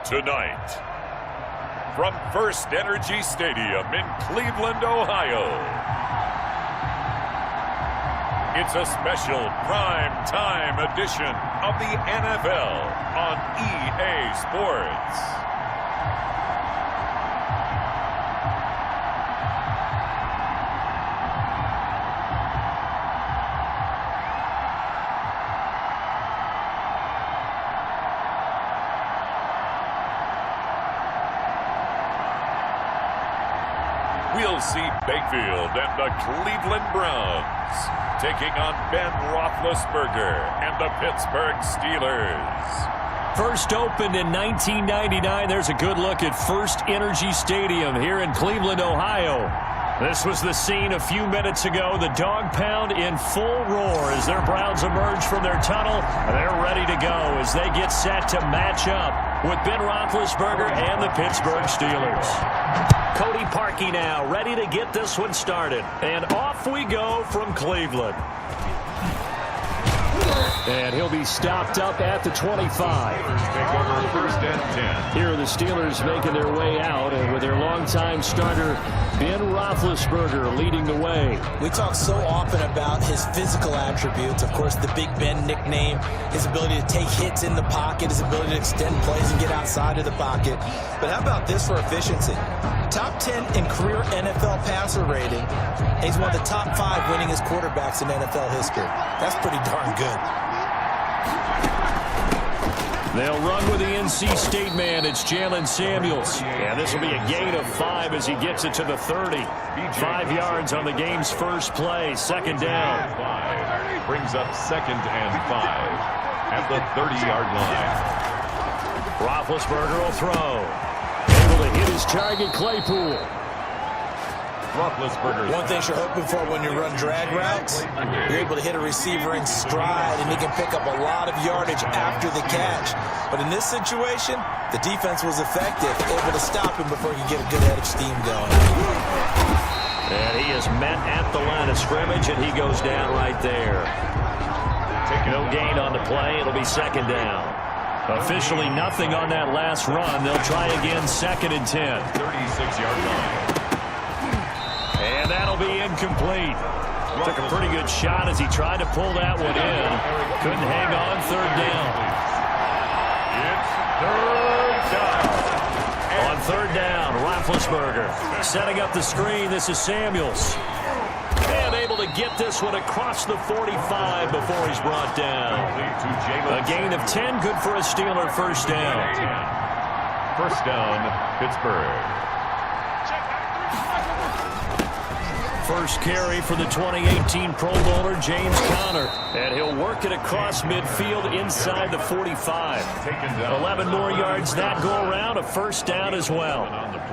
Tonight, from First Energy Stadium in Cleveland, Ohio, it's a special prime time edition of the NFL on EA Sports. We'll see Bayfield and the Cleveland Browns taking on Ben Roethlisberger and the Pittsburgh Steelers. First opened in 1999. There's a good look at First Energy Stadium here in Cleveland, Ohio. This was the scene a few minutes ago. The dog pound in full roar as their Browns emerge from their tunnel. They're ready to go as they get set to match up with Ben Roethlisberger and the Pittsburgh Steelers. Cody Parkey now ready to get this one started. And off we go from Cleveland. And he'll be stopped up at the 25. Take over first and 10. Here are the Steelers making their way out, and with their longtime starter, Ben Roethlisberger, leading the way. We talk so often about his physical attributes. Of course, the Big Ben nickname, his ability to take hits in the pocket, his ability to extend plays and get outside of the pocket. But how about this for efficiency? Top 10 in career NFL passer rating, and he's one of the top 5 winningest quarterbacks in NFL history. That's pretty darn good. They'll run with the NC State man. It's Jalen Samuels. And this will be a gain of 5 as he gets it to the 30. 5 yards on the game's first play. Second down. Brings up second and 5 at the 30-yard line. Roethlisberger will throw. Able to hit his target, Claypool. Roethlisberger. One thing you're hoping for when you run drag routes, you're able to hit a receiver in stride, and he can pick up a lot of yardage after the catch. But in this situation, the defense was effective, able to stop him before he could get a good head of steam going. And he is met at the line of scrimmage, and he goes down right there. No gain on the play. It'll be second down. Officially nothing on that last run. They'll try again second and 10. 36-yard line. And that'll be incomplete. Took a pretty good shot as he tried to pull that one in. Couldn't hang on. Third down. It's third down. On third down, Roethlisberger setting up the screen. This is Samuels. And able to get this one across the 45 before he's brought down. A gain of 10, good for a Steeler first down. First down, Pittsburgh. First carry for the 2018 Pro Bowler, James Conner. And he'll work it across midfield inside the 45. 11 more yards that go around, a first down as well.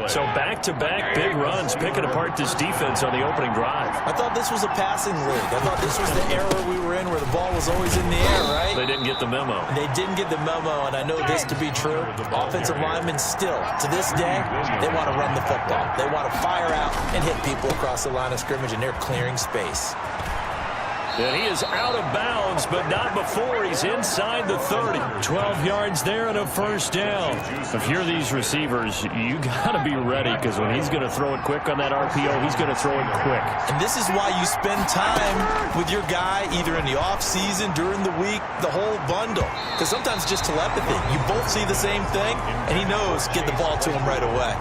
So back-to-back big runs, picking apart this defense on the opening drive. I thought this was a passing league. I thought this was the era we were in where the ball was always in the air, right? They didn't get the memo. They didn't get the memo, and I know this to be true. Offensive linemen still, to this day, they want to run the football. They want to fire out and hit people across the line of scrimmage, and they're clearing space. And he is out of bounds, but not before he's inside the 30. 12 yards there and a first down. If you're these receivers, you got to be ready, because when he's going to throw it quick on that RPO, he's going to throw it quick. And this is why you spend time with your guy either in the offseason, during the week, the whole bundle. Because sometimes just telepathy. You both see the same thing, and he knows get the ball to him right away.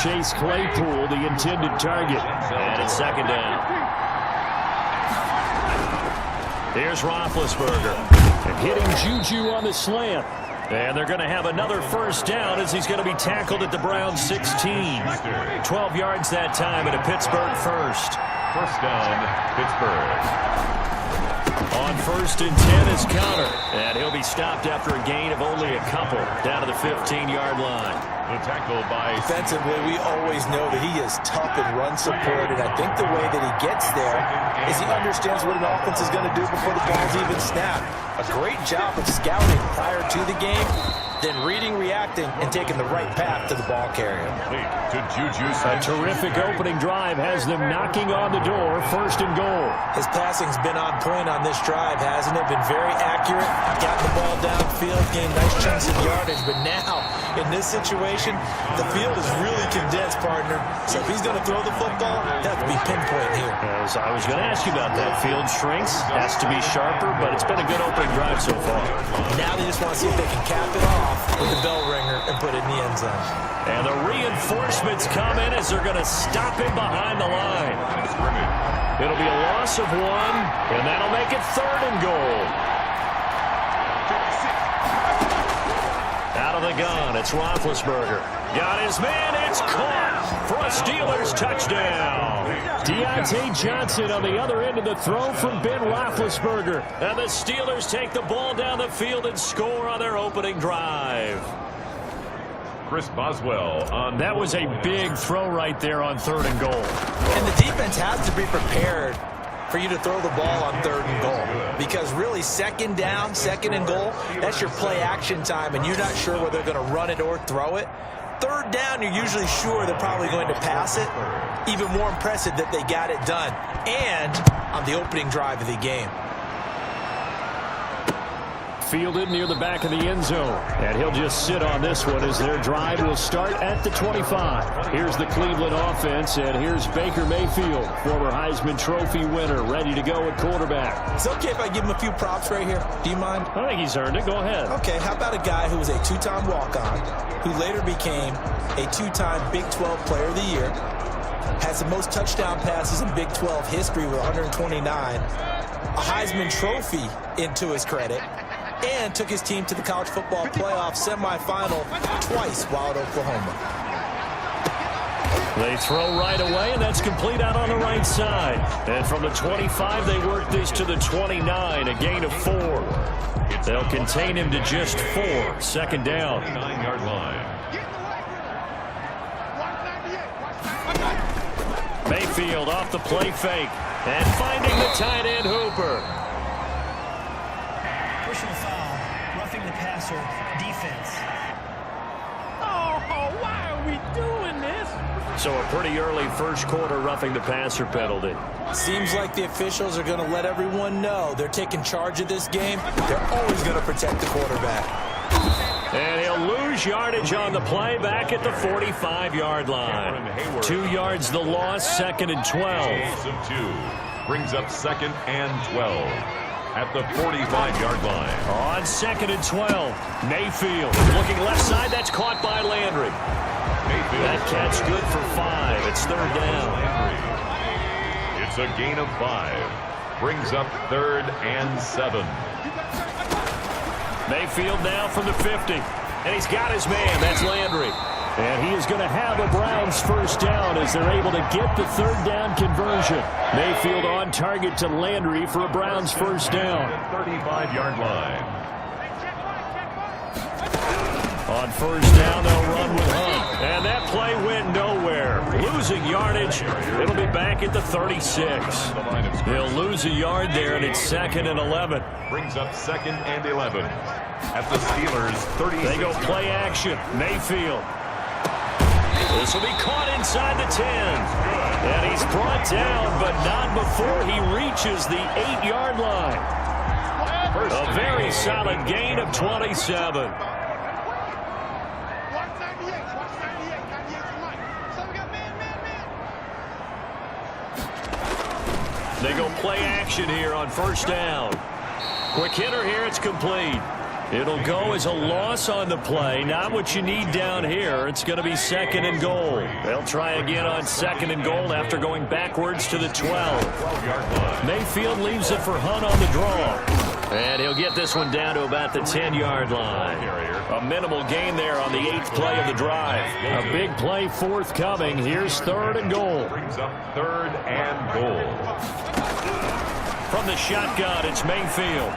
Chase Claypool, the intended target. And it's second down. Here's Roethlisberger. And hitting Juju on the slant. And they're going to have another first down as he's going to be tackled at the Browns 16. 12 yards that time at a Pittsburgh first. First down, Pittsburgh. On first and 10 is Conner. And he'll be stopped after a gain of only a couple down to the 15-yard line. The tackle by... Defensively, we always know that he is tough and run support, and I think the way that he gets there is he understands what an offense is going to do before the ball's even snapped. A great job of scouting prior to the game, then reading, reacting, and taking the right path to the ball carrier. A terrific opening drive has them knocking on the door, 1st and goal. His passing's been on point on this drive, hasn't it? Been very accurate, got the ball downfield, gained nice chunks of yardage, but now, in this situation, the field is really condensed, partner. So if he's going to throw the football, that would be pinpoint here. As I was going to ask you about that, field shrinks, has to be sharper, but it's been a good opening drive so far. Now they just want to see if they can cap it off with the bell ringer and put it in the end zone. And the reinforcements come in as they're going to stop him behind the line. It'll be a loss of 1, and that'll make it 3rd and goal. Out of the gun, it's Roethlisberger. Got his man, it's caught for a Steelers touchdown. Deontay Johnson on the other end of the throw from Ben Roethlisberger. And the Steelers take the ball down the field and score on their opening drive. Chris Boswell on. That was a big throw right there on 3rd and goal. And the defense has to be prepared for you to throw the ball on 3rd and goal. Because really, 2nd down, 2nd and goal, that's your play action time, and you're not sure whether they're going to run it or throw it. 3rd down, you're usually sure they're probably going to pass it. Even more impressive that they got it done. And on the opening drive of the game. Fielded near the back of the end zone. And he'll just sit on this one as their drive will start at the 25. Here's the Cleveland offense, and here's Baker Mayfield, former Heisman Trophy winner, ready to go at quarterback. It's okay if I give him a few props right here. Do you mind? I think he's earned it. Go ahead. Okay, how about a guy who was a 2-time walk-on, who later became a 2-time Big 12 Player of the Year, has the most touchdown passes in Big 12 history with 129, a Heisman Trophy into his credit, and took his team to the college football playoff semifinal twice while at Oklahoma. They throw right away, and that's complete out on the right side. And from the 25, they work this to the 29, a gain of 4. They'll contain him to just 4, 2nd down. 9-yard line. Mayfield off the play fake, and finding the tight end Hooper. Personal foul, roughing the passer, defense. Oh, why are we doing this? So a pretty early 1st quarter roughing the passer penalty. Seems like the officials are going to let everyone know they're taking charge of this game. They're always going to protect the quarterback. And he'll lose yardage on the play back at the 45-yard line. 2 yards the loss, 2nd and 12. Brings up 2nd and 12. At the 45-yard line. On 2nd and 12, Mayfield looking left side. That's caught by Landry. Mayfield. That catch good for 5. It's 3rd down. It's a gain of 5. Brings up 3rd and 7. Mayfield now from the 50. And he's got his man. That's Landry. And he is going to have a Browns 1st down as they're able to get the 3rd down conversion. Mayfield on target to Landry for a Browns 1st down. 35-yard line. On 1st down, they'll run with Hunt. And that play went nowhere. Losing yardage. It'll be back at the 36. They'll lose a yard there, and it's 2nd and 11. Brings up 2nd and 11. At the Steelers' 36. They go play action. Mayfield. This will be caught inside the 10. And he's brought down, but not before he reaches the 8-yard line. A very solid gain of 27. They go play action here on 1st down. Quick hitter here, it's complete. It'll go as a loss on the play. Not what you need down here. It's going to be 2nd and goal. They'll try again on 2nd and goal after going backwards to the 12. Mayfield leaves it for Hunt on the draw. And he'll get this one down to about the 10-yard line. A minimal gain there on the 8th play of the drive. A big play forthcoming. Here's 3rd and goal. Brings up 3rd and goal. From the shotgun, it's Mayfield.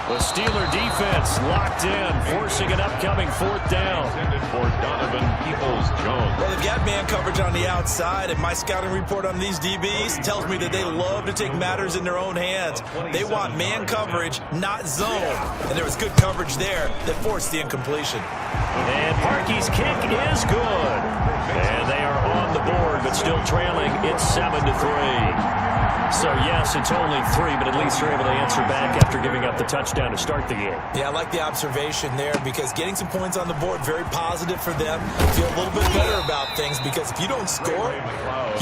The Steeler defense locked in, forcing an upcoming 4th down. For Donovan Peoples-Jones. Well, they've got man coverage on the outside, and my scouting report on these DBs tells me that they love to take matters in their own hands. They want man coverage, not zone. And there was good coverage there that forced the incompletion. And Parkey's kick is good. And they are on the board, but still trailing. It's 7-3. So, yes, it's only 3, but at least they're able to answer back after giving up the touchdown to start the game. Yeah, I like the observation there because getting some points on the board, very positive for them. Feel a little bit better about things because if you don't score,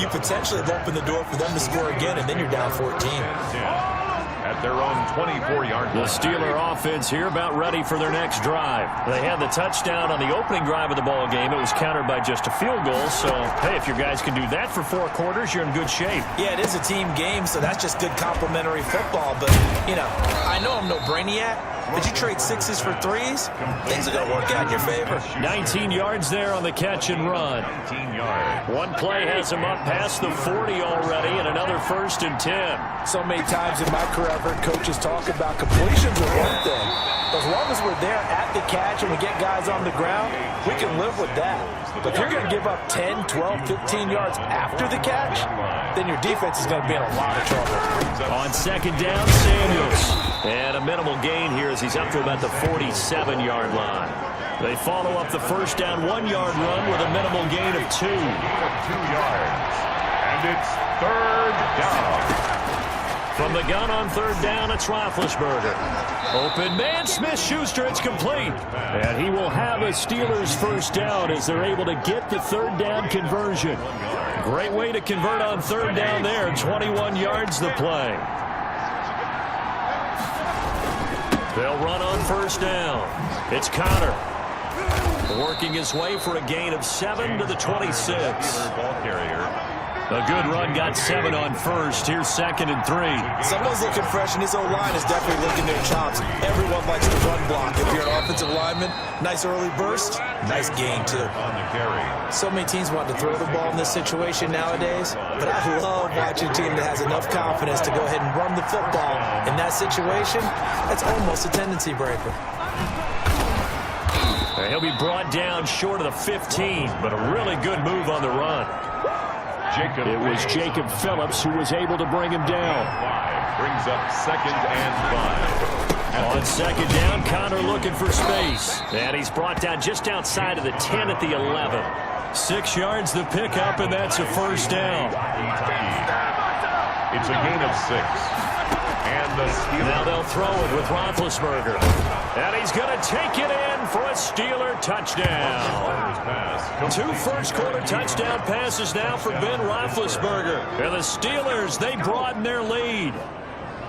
you potentially have opened the door for them to score again, and then you're down 14. At their own 24-yard line. The Steeler offense here about ready for their next drive. They had the touchdown on the opening drive of the ball game. It was countered by just a field goal. So, hey, if your guys can do that for 4 quarters, you're in good shape. Yeah, it is a team game, so that's just good complimentary football. But, you know, I know I'm no brainiac, but you trade 6s for 3s, things are going to work out in your favor. 19 yards there on the catch and run. 19 yards. One play has him up past the 40 already, and another 1st and 10. So many times in my career, I've heard coaches talk about completions are one thing. As long as we're there at the catch and we get guys on the ground, we can live with that. But if you're going to give up 10, 12, 15 yards after the catch, then your defense is going to be in a lot of trouble. On 2nd down, Samuels. And a minimal gain here as he's up to about the 47-yard line. They follow up the 1st down 1-yard run with a minimal gain of 2. 2 yards. And it's 3rd down. From the gun on 3rd down, it's Roethlisberger. Open man, Smith-Schuster, it's complete. And he will have a Steelers 1st down as they're able to get the 3rd down conversion. Great way to convert on 3rd down there. 21 yards the play. They'll run on 1st down. It's Connor. Working his way for a gain of 7 to the 26. Ball carrier. A good run, got 7 on 1st. Here's 2nd and 3. Someone's looking fresh, and his O-line is definitely licking their chops. Everyone likes to run block. If you're an offensive lineman, nice early burst, nice gain, too. On the carry. So many teams want to throw the ball in this situation nowadays, but I love watching a team that has enough confidence to go ahead and run the football. In that situation, that's almost a tendency breaker. He'll be brought down short of the 15, but a really good move on the run. It was Jacob Phillips who was able to bring him down. 5 brings up 2nd and 5. On 2nd down, Connor looking for space. And he's brought down just outside of the 10 at the 11. 6 yards the pickup, and that's a 1st down. It's a gain of 6. And the Steelers. Now they'll throw it with Roethlisberger. And he's going to take it in for a Steeler touchdown. 2 first-quarter touchdown passes now for Ben Roethlisberger. And the Steelers, they broaden their lead.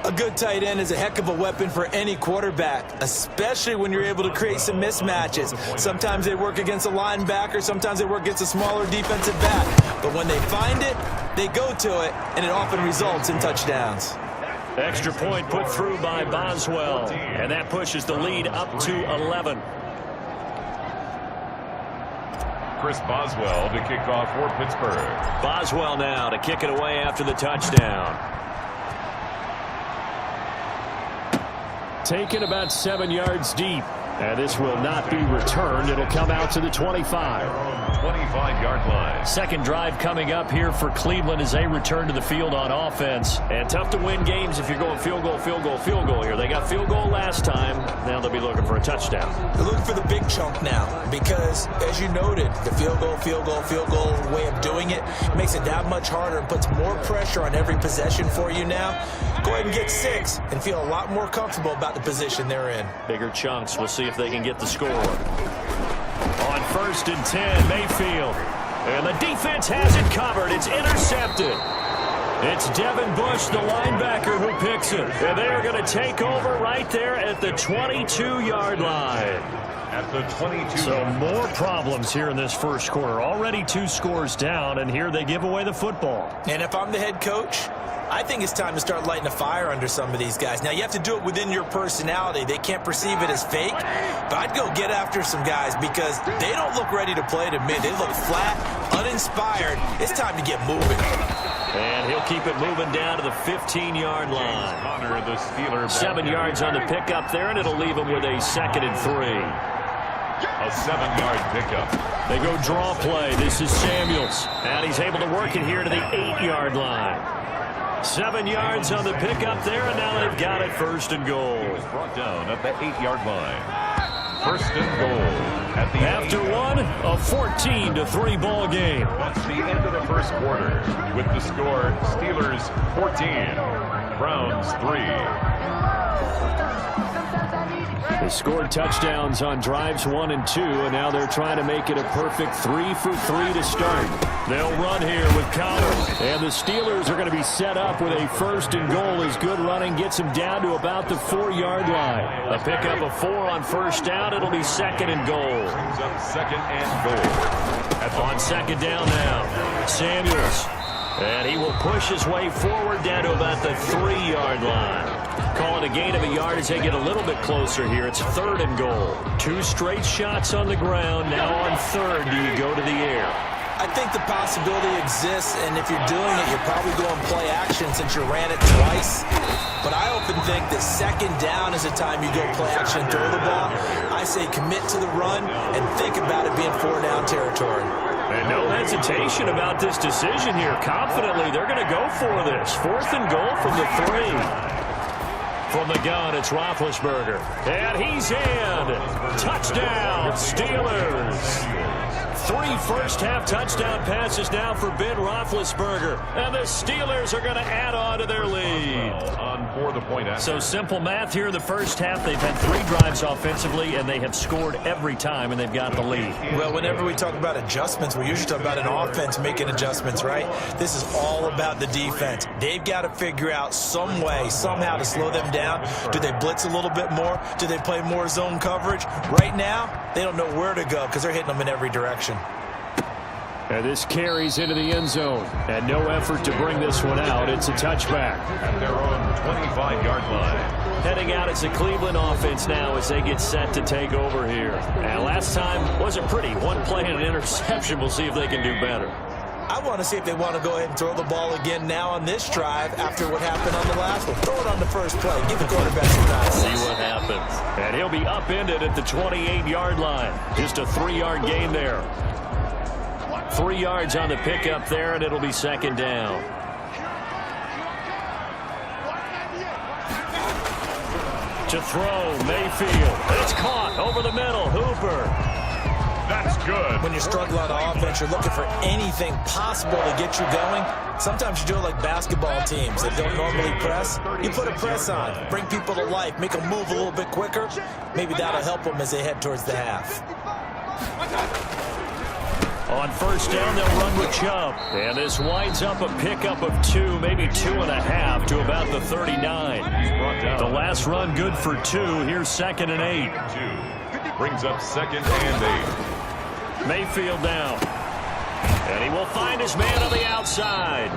A good tight end is a heck of a weapon for any quarterback, especially when you're able to create some mismatches. Sometimes they work against a linebacker, sometimes they work against a smaller defensive back. But when they find it, they go to it, and it often results in touchdowns. Extra point put through by Boswell, and that pushes the lead up to 11. Chris Boswell to kick off for Pittsburgh. Boswell now to kick it away after the touchdown. Taken about 7 yards deep. And this will not be returned. It'll come out to the 25. 25-yard line. 2nd drive coming up here for Cleveland as they return to the field on offense. And tough to win games if you're going field goal, field goal, field goal here. They got field goal last time. Now they'll be looking for a touchdown. They're looking for the big chunk now because, as you noted, the field goal way of doing it makes it that much harder and puts more pressure on every possession for you now. Go ahead and get 6 and feel a lot more comfortable about the position they're in. Bigger chunks. We'll see if they can get the score. On 1st and 10, Mayfield. And the defense has it covered. It's intercepted. It's Devin Bush, the linebacker, who picks it. And they are going to take over right there at the 22-yard line. At the 22. So more problems here in this 1st quarter. Already 2 scores down, and here they give away the football. And if I'm the head coach, I think it's time to start lighting a fire under some of these guys. Now, you have to do it within your personality. They can't perceive it as fake, but I'd go get after some guys because they don't look ready to play to me. They look flat, uninspired. It's time to get moving. And he'll keep it moving down to the 15-yard line. Connor, the Steelers. 7 yards on the pickup there, and it'll leave him with a 2nd and 3. A 7-yard pickup. They go draw play. This is Samuels. And he's able to work it here to the 8-yard line. 7 yards on the pickup there, and now they've got it 1st and goal. Brought down at the 8-yard line. 1st and goal. After one, a 14-3 ball game. That's the end of the first quarter. With the score, Steelers 14, Browns 3. They scored touchdowns on drives 1 and 2, and now they're trying to make it a perfect 3 for 3 to start. They'll run here with Connor, and the Steelers are going to be set up with a 1st and goal as good running gets them down to about the 4-yard line. A pickup of 4 on 1st down. It'll be 2nd and goal. 2nd and goal. On 2nd down now, Samuels. And he will push his way forward down to about the 3-yard line. Call it a gain of a yard as they get a little bit closer here. It's 3rd and goal. 2 straight shots on the ground. Now on 3rd, do you go to the air? I think the possibility exists, and if you're doing it, you're probably going play action since you ran it twice. But I often think that 2nd down is the time you go play action and throw the ball. I say commit to the run and think about it being 4-down territory. And no hesitation about this decision here. Confidently, they're going to go for this. 4th and goal from the 3. From the gun, it's Roethlisberger. And he's in. Touchdown, Steelers. 3 first-half touchdown passes now for Ben Roethlisberger. And the Steelers are going to add on to their lead. On for the point after. So simple math here in the first half. They've had 3 drives offensively, and they have scored every time, and they've got the lead. Well, whenever we talk about adjustments, we usually talk about an offense making adjustments, right? This is all about the defense. They've got to figure out some way, somehow to slow them down. Do they blitz a little bit more? Do they play more zone coverage? Right now, they don't know where to go because they're hitting them in every direction. And this carries into the end zone. And no effort to bring this one out. It's a touchback. At their own 25-yard line. Heading out as a Cleveland offense now as they get set to take over here. And last time wasn't pretty. 1 play and an interception. We'll see if they can do better. I want to see if they want to go ahead and throw the ball again now on this drive after what happened on the last one. Throw it on the first play. Give the quarterback some time. See what happens. And he'll be upended at the 28-yard line. Just a 3-yard gain there. 3 yards on the pickup there, and it'll be 2nd down. To throw, Mayfield. It's caught over the middle. Hooper. That's good. When you're struggling on offense, you're looking for anything possible to get you going. Sometimes you do it like basketball teams that don't normally press. You put a press on, bring people to life, make them move a little bit quicker. Maybe that'll help them as they head towards the half. On 1st down, they'll run with Chubb. And this winds up a pickup of 2, maybe 2.5 to about the 39. The last run good for 2. Here's 2nd and 8. 2. Brings up 2nd and 8. Mayfield down. And he will find his man on the outside.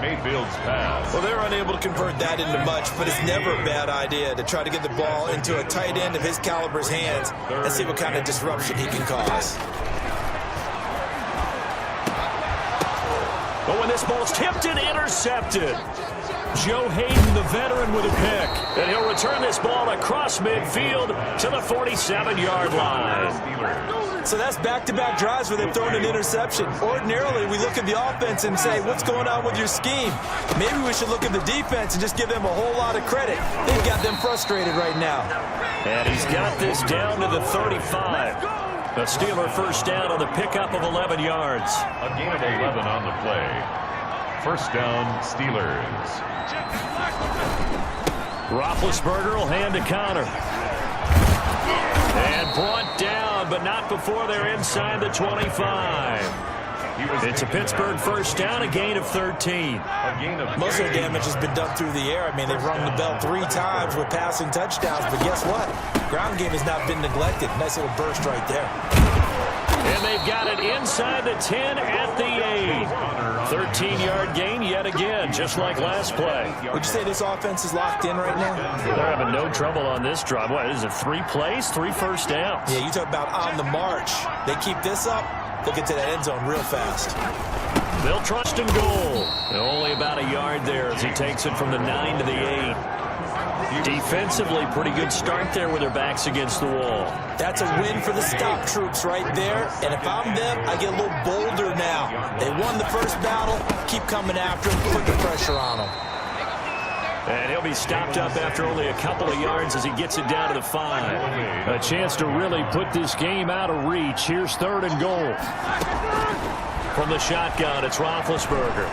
Mayfield's pass. Well, they're unable to convert that into much, but it's never a bad idea to try to get the ball into a tight end of his caliber's hands and see what kind of disruption he can cause. But when this ball's tipped and intercepted, Joe Hayden, the veteran, with a pick. And he'll return this ball across midfield to the 47-yard line. So that's back-to-back drives where they've thrown an interception. Ordinarily, we look at the offense and say, what's going on with your scheme? Maybe we should look at the defense and just give them a whole lot of credit. They've got them frustrated right now. And he's got this down to the 35. A Steeler 1st down on the pickup of 11 yards. A gain of 11 on the play. 1st down, Steelers. Roethlisberger will hand to Connor. And brought down, but not before they're inside the 25. It's a Pittsburgh 1st down, a gain of 13. Most of the damage has been done through the air. I mean, they've rung the bell 3 times with passing touchdowns, but guess what? Ground game has not been neglected. Nice little burst right there. And they've got it inside the 10 at the 8. 13-yard gain yet again, just like last play. Would you say this offense is locked in right now? They're having no trouble on this drive. What, is it 3 plays, 3 first downs? Yeah, you talk about on the march. They keep this up, they'll get to that end zone real fast. They'll trust and goal. Only about a yard there as he takes it from the 9 to the 8. Defensively, pretty good start there with their backs against the wall. That's a win for the stop troops right there. And if I'm them, I get a little bolder now. They won the first battle. Keep coming after them. Put the pressure on them. And he'll be stopped up after only a couple of yards as he gets it down to the 5. A chance to really put this game out of reach. Here's 3rd and goal. From the shotgun, it's Roethlisberger.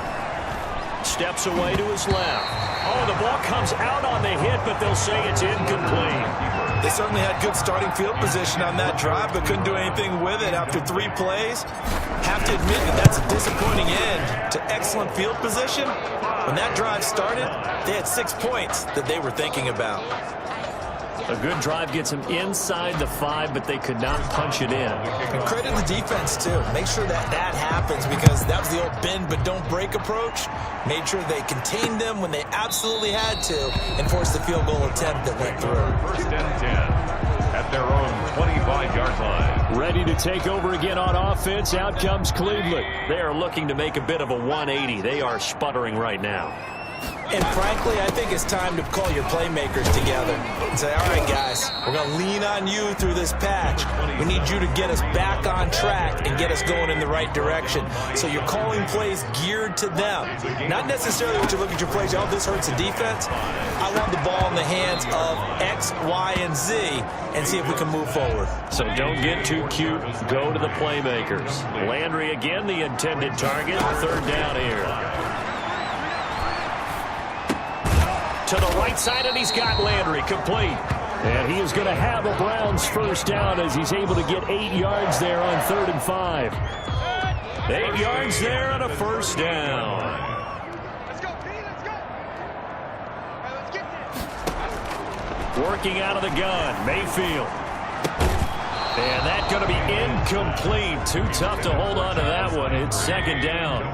Steps away to his left. Oh, the ball comes out on the hit, but they'll say it's incomplete. They certainly had good starting field position on that drive, but couldn't do anything with it after 3 plays. Have to admit that that's a disappointing end to excellent field position. When that drive started, they had 6 points that they were thinking about. A good drive gets them inside the 5, but they could not punch it in. And credit the defense, too. Make sure that that happens because that was the old bend but don't break approach. Made sure they contained them when they absolutely had to and forced the field goal attempt that went through. 1st and 10 at their own 25-yard line. Ready to take over again on offense. Out comes Cleveland. They are looking to make a bit of a 180. They are sputtering right now. And frankly, I think it's time to call your playmakers together and say, all right, guys, we're going to lean on you through this patch. We need you to get us back on track and get us going in the right direction. So you're calling plays geared to them. Not necessarily what you look at your plays, oh, this hurts the defense. I want the ball in the hands of X, Y, and Z and see if we can move forward. So don't get too cute. Go to the playmakers. Landry again, the intended target. 3rd down here. To the right side, and he's got Landry complete. And he is going to have a Browns 1st down as he's able to get 8 yards there on 3rd and 5. 8 yards there and a 1st down. Let's go, P. Let's go. All right, let's get this. Working out of the gun, Mayfield. And that's going to be incomplete. Too tough to hold on to that one. It's 2nd down.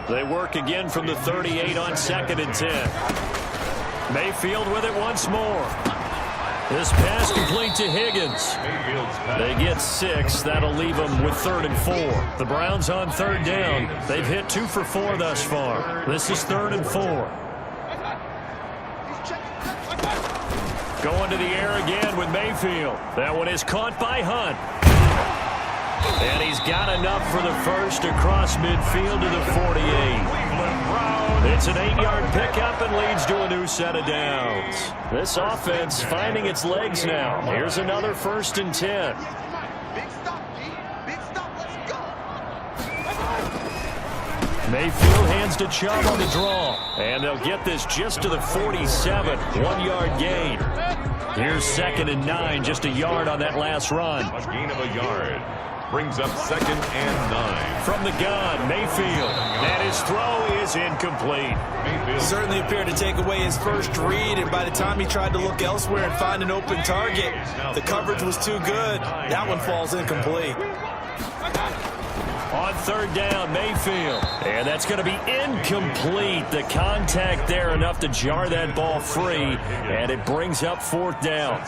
They work again from the 38 on 2nd and 10. Mayfield with it once more. This pass complete to Higgins. They get 6. That'll leave them with 3rd and 4. The Browns on 3rd down. They've hit 2 for 4 thus far. This is 3rd and 4. Going to the air again with Mayfield. That one is caught by Hunt. And he's got enough for the first across midfield to the 48. It's an 8-yard pickup and leads to a new set of downs. This offense finding its legs now. Here's another 1st and 10. Big stop, G. Big stop. Let's go. Mayfield hands to Chubb on the draw. And they'll get this just to the 47. 1-yard gain. Here's 2nd and 9. Just a yard on that last run. A gain of a yard. Brings up 2nd and 9. From the gun, Mayfield. And his throw is incomplete. Certainly appeared to take away his first read, and by the time he tried to look elsewhere and find an open target, the coverage was too good. That one falls incomplete. On 3rd down, Mayfield. And that's going to be incomplete. The contact there enough to jar that ball free, and it brings up 4th down.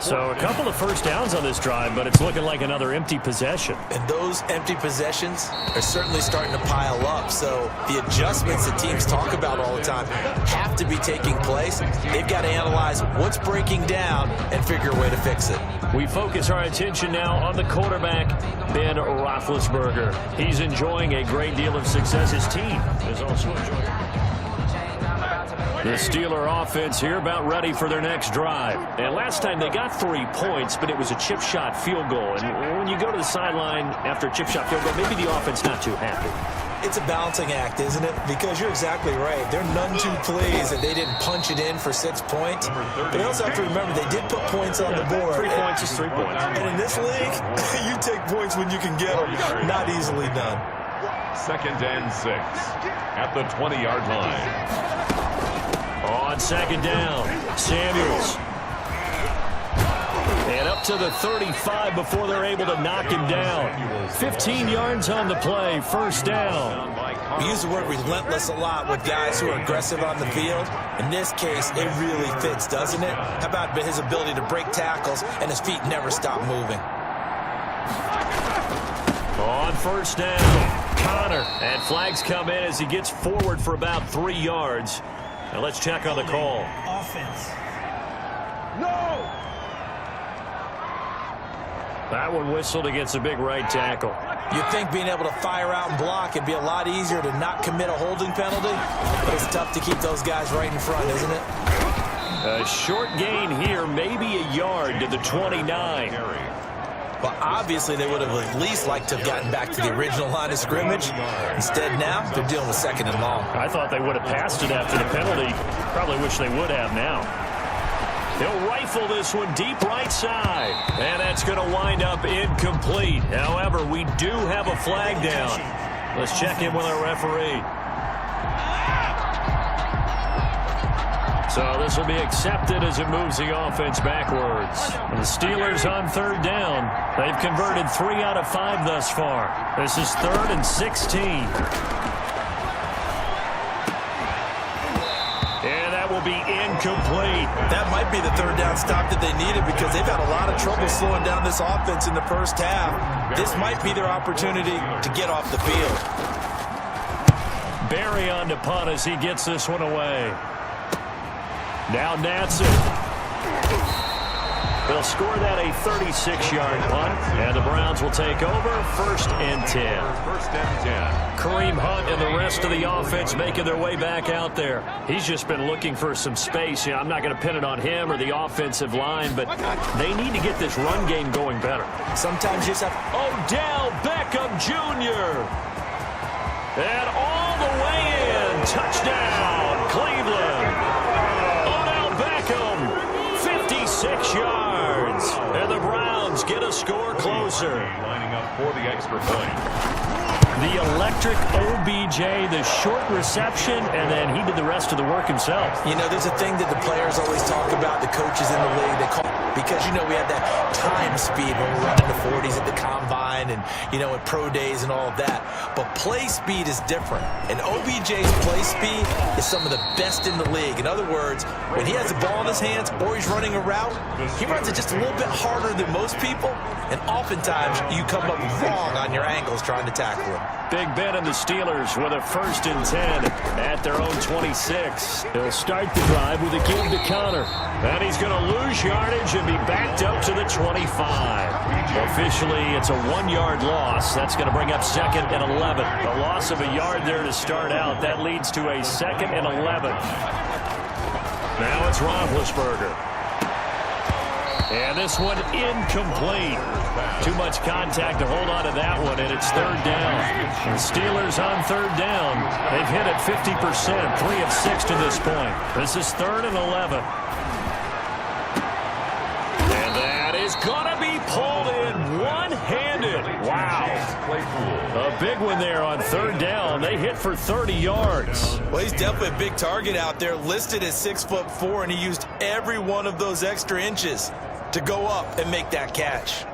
So a couple of 1st downs on this drive, but it's looking like another empty possession. And those empty possessions are certainly starting to pile up. So the adjustments that teams talk about all the time have to be taking place. They've got to analyze what's breaking down and figure a way to fix it. We focus our attention now on the quarterback, Ben Roethlisberger. He's enjoying a great deal of success. His team is also enjoying it. The Steeler offense here about ready for their next drive. And last time they got 3 points, but it was a chip shot field goal. And when you go to the sideline after a chip shot field goal, maybe the offense not too happy. It's a balancing act, isn't it? Because you're exactly right. They're none too pleased that they didn't punch it in for 6 points. But you also have to remember they did put points on the board. 3 points is 3 points. And in this league, you take points when you can get them. Not easily done. 2nd and 6 at the 20-yard line. On 2nd down, Samuels. And up to the 35 before they're able to knock him down. 15 yards on the play, 1st down. We use the word relentless a lot with guys who are aggressive on the field. In this case, it really fits, doesn't it? How about his ability to break tackles and his feet never stop moving? On 1st down, Connor. And flags come in as he gets forward for about 3 yards. Now let's check on the call. Offense. No! That one whistled against a big right tackle. You'd think being able to fire out and block it'd be a lot easier to not commit a holding penalty, but it's tough to keep those guys right in front, isn't it? A short gain here, maybe a yard to the 29. But obviously they would have at least liked to have gotten back to the original line of scrimmage. Instead now, they're dealing with 2nd and long. I thought they would have passed it after the penalty. Probably wish they would have now. He'll rifle this one deep right side. And that's going to wind up incomplete. However, we do have a flag down. Let's check in with our referee. So this will be accepted as it moves the offense backwards. The Steelers on 3rd down. They've converted 3 out of 5 thus far. This is 3rd and 16. And that will be incomplete. That might be the 3rd down stop that they needed because they've had a lot of trouble slowing down this offense in the first half. This might be their opportunity to get off the field. Barry on to punt as he gets this one away. Now Natson. They'll score that a 36-yard punt, and the Browns will take over 1st and 10. 1st and 10. Kareem Hunt and the rest of the offense making their way back out there. He's just been looking for some space. You know, I'm not going to pin it on him or the offensive line, but they need to get this run game going better. Sometimes you just have... Odell Beckham Jr. And all the way in. Touchdown, Cleveland. 56 yards. And the Browns get a score closer. Lining up for the extra point. The electric OBJ, the short reception, and then he did the rest of the work himself. You know, there's a thing that the players always talk about, the coaches in the league. They call, because, you know, we have that time speed when we're running the 40s at the combine and, you know, at pro days and all of that. But play speed is different. And OBJ's play speed is some of the best in the league. In other words, when he has the ball in his hands or he's running a route, he runs it just a little bit harder than most people. And oftentimes you come up wrong on your angles trying to tackle him. Big Ben and the Steelers with a 1st and 10 at their own 26. He'll start the drive with a give to Connor. And he's going to lose yardage and be backed up to the 25. Officially, it's a 1-yard loss. That's going to bring up 2nd and 11. A loss of a yard there to start out. That leads to a 2nd and 11. Now it's Roethlisberger. And this one incomplete. Too much contact to hold on to that one, and it's 3rd down. The Steelers on 3rd down. They've hit it 50%, 3 of 6 to this point. This is 3rd and 11. And that is going to be pulled in one-handed. Wow. A big one there on 3rd down. They hit for 30 yards. Well, he's definitely a big target out there, listed at 6'4", and he used every one of those extra inches to go up and make that catch.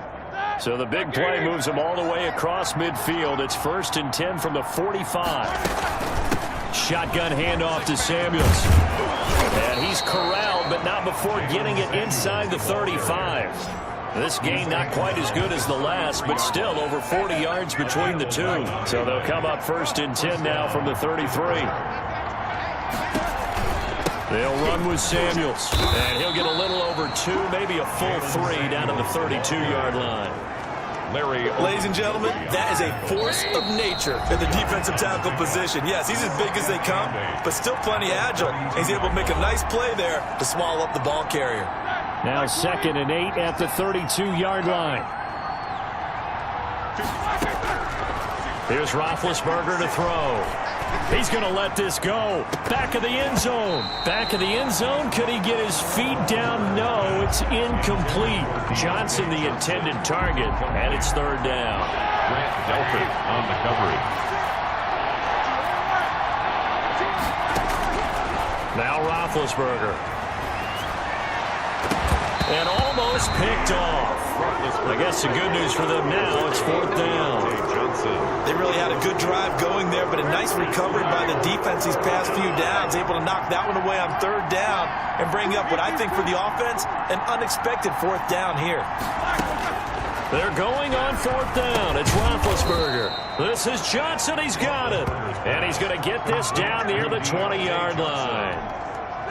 So the big play moves him all the way across midfield. It's 1st and 10 from the 45. Shotgun handoff to Samuels. And he's corralled, but not before getting it inside the 35. This game not quite as good as the last, but still over 40 yards between the two. So they'll come up 1st and 10 now from the 33. They'll run with Samuels, and he'll get a little over 2, maybe a full 3 down to the 32-yard line. Ladies and gentlemen, that is a force of nature in the defensive tackle position. Yes, he's as big as they come, but still plenty agile. He's able to make a nice play there to swallow up the ball carrier. Now 2nd and 8 at the 32-yard line. Here's Roethlisberger to throw. He's going to let this go. Back of the end zone. Back of the end zone. Could he get his feet down? No, it's incomplete. Johnson, the intended target, and it's 3rd down. Grant Delpit on the coverage. Now Roethlisberger. And almost picked off. I guess the good news for them now, it's 4th down. They really had a good drive going there, but a nice recovery by the defense these past few downs, able to knock that one away on 3rd down and bring up what I think for the offense, an unexpected 4th down here. They're going on 4th down. It's Roethlisberger. This is Johnson. He's got it. And he's going to get this down near the 20-yard line.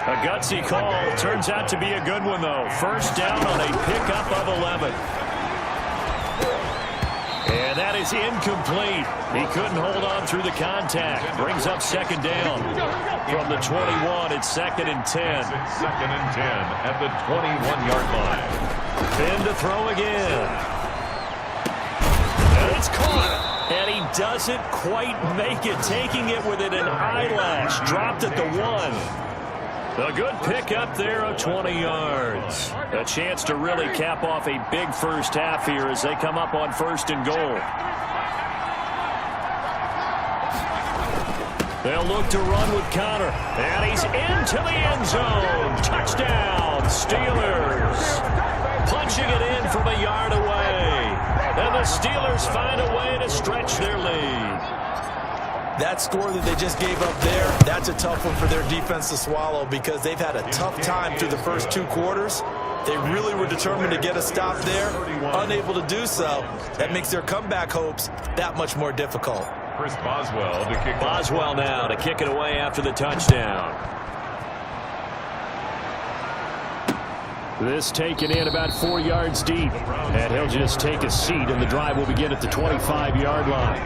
A gutsy call. Turns out to be a good one, though. First down on a pickup of 11. And that is incomplete. He couldn't hold on through the contact. Brings up 2nd down. From the 21, it's 2nd and 10. 2nd and 10 at the 21-yard line. Finn to throw again. And it's caught. And he doesn't quite make it. Taking it within an eyelash. Dropped at the 1. A good pickup there of 20 yards. A chance to really cap off a big first half here as they come up on 1st and goal. They'll look to run with Connor. And he's into the end zone. Touchdown, Steelers. Punching it in from a yard away. And the Steelers find a way to stretch their lead. That score that they just gave up there, that's a tough one for their defense to swallow because they've had a tough time through the first 2 quarters. They really were determined to get a stop there, unable to do so. That makes their comeback hopes that much more difficult. Chris Boswell to kick. Boswell now to kick it away after the touchdown. This taken in about 4 yards deep. And he'll just take a seat, and the drive will begin at the 25-yard line.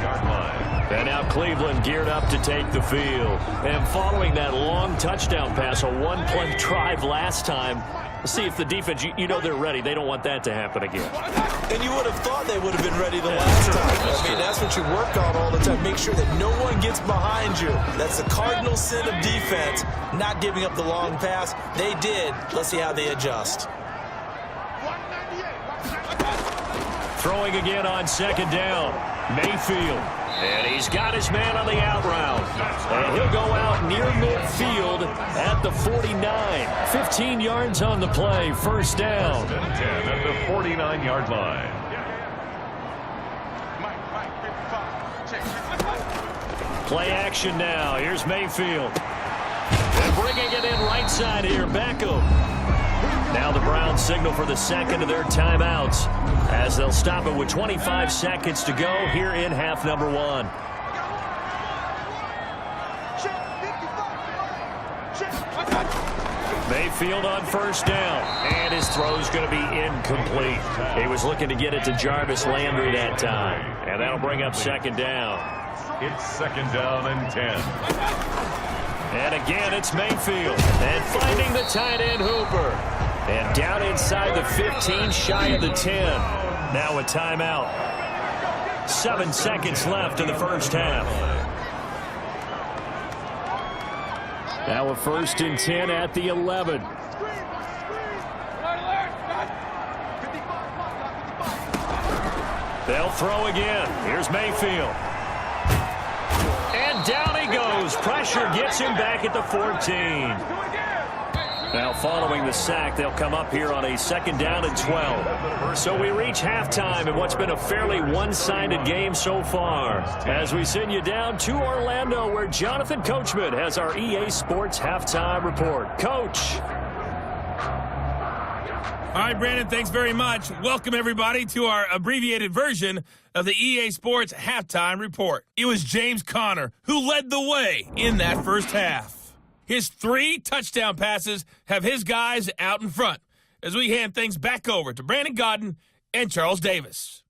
And now Cleveland geared up to take the field. And following that long touchdown pass, a one-play drive last time, let's see if the defense, you know they're ready. They don't want that to happen again. And you would have thought they would have been ready the last time. I mean, that's what you work on all the time. Make sure that no one gets behind you. That's the cardinal sin of defense, not giving up the long pass. They did. Let's see how they adjust. Throwing again on 2nd down. Mayfield. And he's got his man on the out route. And he'll go out near midfield at the 49. 15 yards on the play. First down. 10 at the 49-yard line. Play action now. Here's Mayfield. And bringing it in right side here. Beckham. Now the Browns signal for the second of their timeouts as they'll stop it with 25 seconds to go here in half number 1. Mayfield on first down, and his throw's going to be incomplete. He was looking to get it to Jarvis Landry that time, and that'll bring up 2nd down. It's 2nd down and 10. And again, it's Mayfield. And finding the tight end Hooper. And down inside the 15, shy of the 10. Now a timeout. 7 seconds left in the first half. Now a 1st and 10 at the 11. They'll throw again. Here's Mayfield. And down he goes. Pressure gets him back at the 14. Now following the sack, they'll come up here on a 2nd down and 12. So we reach halftime in what's been a fairly one-sided game so far. As we send you down to Orlando, where Jonathan Coachman has our EA Sports Halftime Report. Coach. All right, Brandon, thanks very much. Welcome, everybody, to our abbreviated version of the EA Sports Halftime Report. It was James Conner who led the way in that first half. His 3 touchdown passes have his guys out in front as we hand things back over to Brandon Godden and Charles Davis.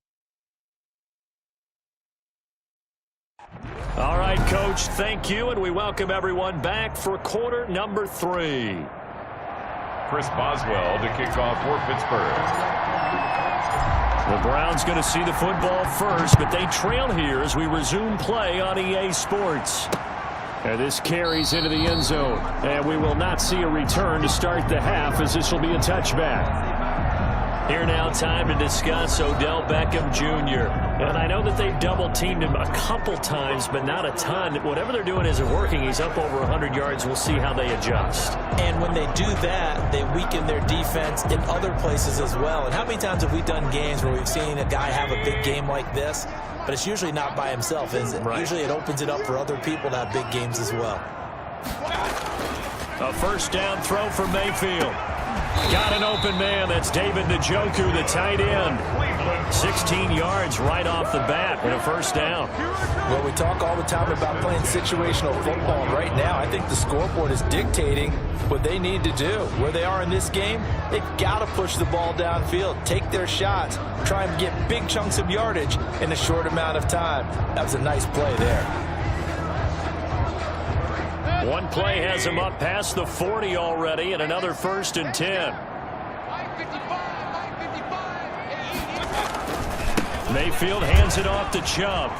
All right, Coach, thank you, and we welcome everyone back for quarter number 3. Chris Boswell to kick off for Pittsburgh. The Browns going to see the football first, but they trail here as we resume play on EA Sports. And this carries into the end zone. And we will not see a return to start the half, as this will be a touchback. Here now, time to discuss Odell Beckham Jr. And I know that they've double-teamed him a couple times, but not a ton. Whatever they're doing isn't working. He's up over 100 yards. We'll see how they adjust. And when they do that, they weaken their defense in other places as well. And how many times have we done games where we've seen a guy have a big game like this? But it's usually not by himself, is it? Right. Usually it opens it up for other people to have big games as well. A first down throw for Mayfield. Got an open man. That's David Njoku, the tight end. 16 yards right off the bat and a first down. Well, we talk all the time about playing situational football. And right now, I think the scoreboard is dictating what they need to do. Where they are in this game, they've got to push the ball downfield, take their shots, try and get big chunks of yardage in a short amount of time. That was a nice play there. One play has him up past the 40 already, and another 1st and 10. Mayfield hands it off to Chubb.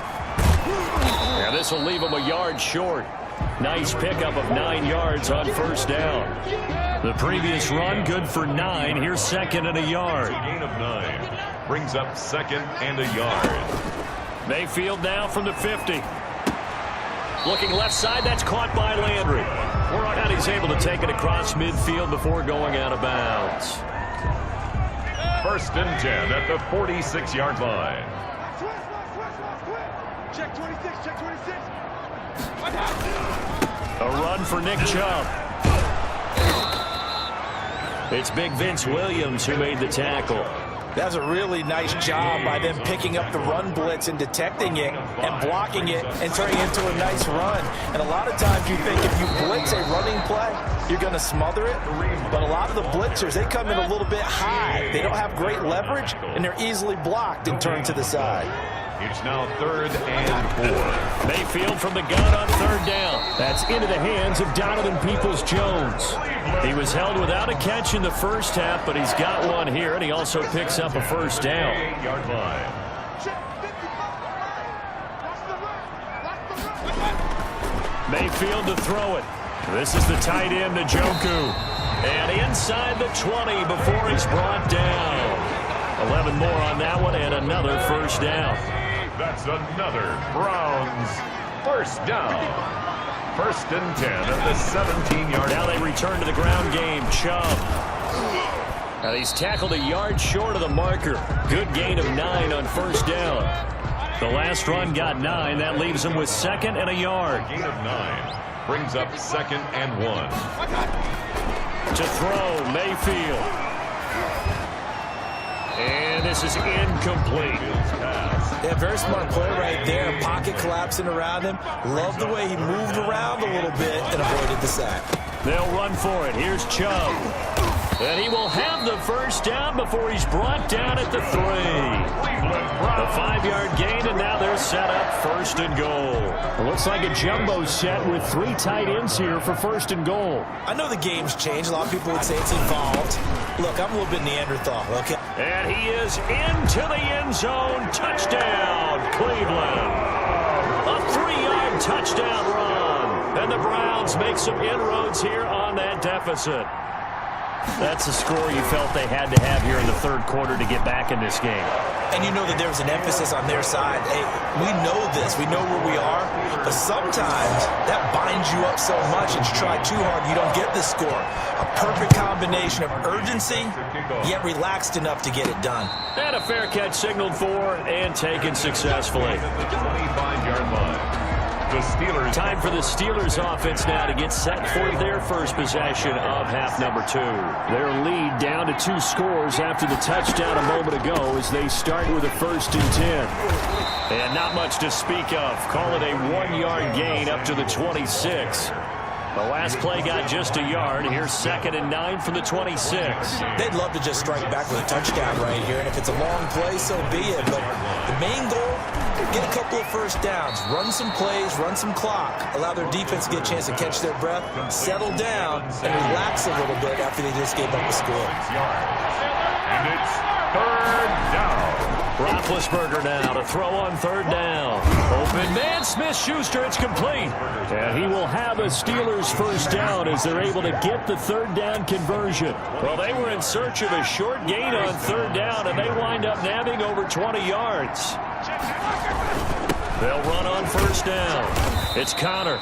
And this will leave him a yard short. Nice pickup of 9 yards on first down. The previous run good for 9. Here's 2nd and a yard. Gain of 9 brings up 2nd and a yard. Mayfield now from the 50. Looking left side, that's caught by Landry. And he's able to take it across midfield before going out of bounds. 1st and 10 at the 46-yard line. Check 26, check 26. A run for Nick Chubb. It's big Vince Williams who made the tackle. That was a really nice job by them picking up the run blitz and detecting it and blocking it and turning it into a nice run. And a lot of times you think if you blitz a running play, you're going to smother it. But a lot of the blitzers, they come in a little bit high. They don't have great leverage, and they're easily blocked and turned to the side. It's now 3rd and 4. Mayfield from the gun on 3rd down. That's into the hands of Donovan Peoples-Jones. He was held without a catch in the first half, but he's got one here, and he also picks up a first down. 8-yard line. Mayfield to throw it. This is the tight end, Njoku. And inside the 20 before he's brought down. 11 more on that one, and another first down. That's another Browns first down. 1st and 10 at the 17-yard line. Now they return to the ground game. Chubb. Now he's tackled a yard short of the marker. Good gain of 9 on first down. The last run got 9. That leaves him with 2nd and a yard. Gain of 9 brings up 2nd and 1. To throw, Mayfield. And this is incomplete. Yeah, very smart play right there. Pocket collapsing around him. Love the way he moved around a little bit and avoided the sack. They'll run for it. Here's Chubb. And he will have the first down before he's brought down at the 3. A 5-yard gain, and now they're set up 1st and goal. It looks like a jumbo set with 3 tight ends here for 1st and goal. I know the game's changed. A lot of people would say it's evolved. Look, I'm a little bit Neanderthal, okay? And he is into the end zone. Touchdown, Cleveland. A 3-yard touchdown run. And the Browns make some inroads here on that deficit. That's the score you felt they had to have here in the 3rd quarter to get back in this game. And you know that there was an emphasis on their side. Hey, we know this. We know where we are. But sometimes that binds you up so much and you try too hard, you don't get the score. A perfect combination of urgency, yet relaxed enough to get it done. And a fair catch signaled for and taken successfully. 25-yard line. The Steelers. Time for the Steelers offense now to get set for their first possession of half number 2. Their lead down to 2 scores after the touchdown a moment ago as they start with a 1st and 10. And not much to speak of. Call it a 1-yard gain up to the 26. The last play got just a yard. Here's 2nd and 9 from the 26. They'd love to just strike back with a touchdown right here. And if it's a long play, so be it. But the main goal, get a couple of first downs, run some plays, run some clock, allow their defense to get a chance to catch their breath, settle down, and relax a little bit after they just gave up a score. And it's 3rd down. Roethlisberger now to throw on 3rd down. Open man, Smith-Schuster, it's complete. And he will have a Steelers first down as they're able to get the 3rd down conversion. Well, they were in search of a short gain on 3rd down, and they wind up nabbing over 20 yards. They'll run on 1st down. It's Connor.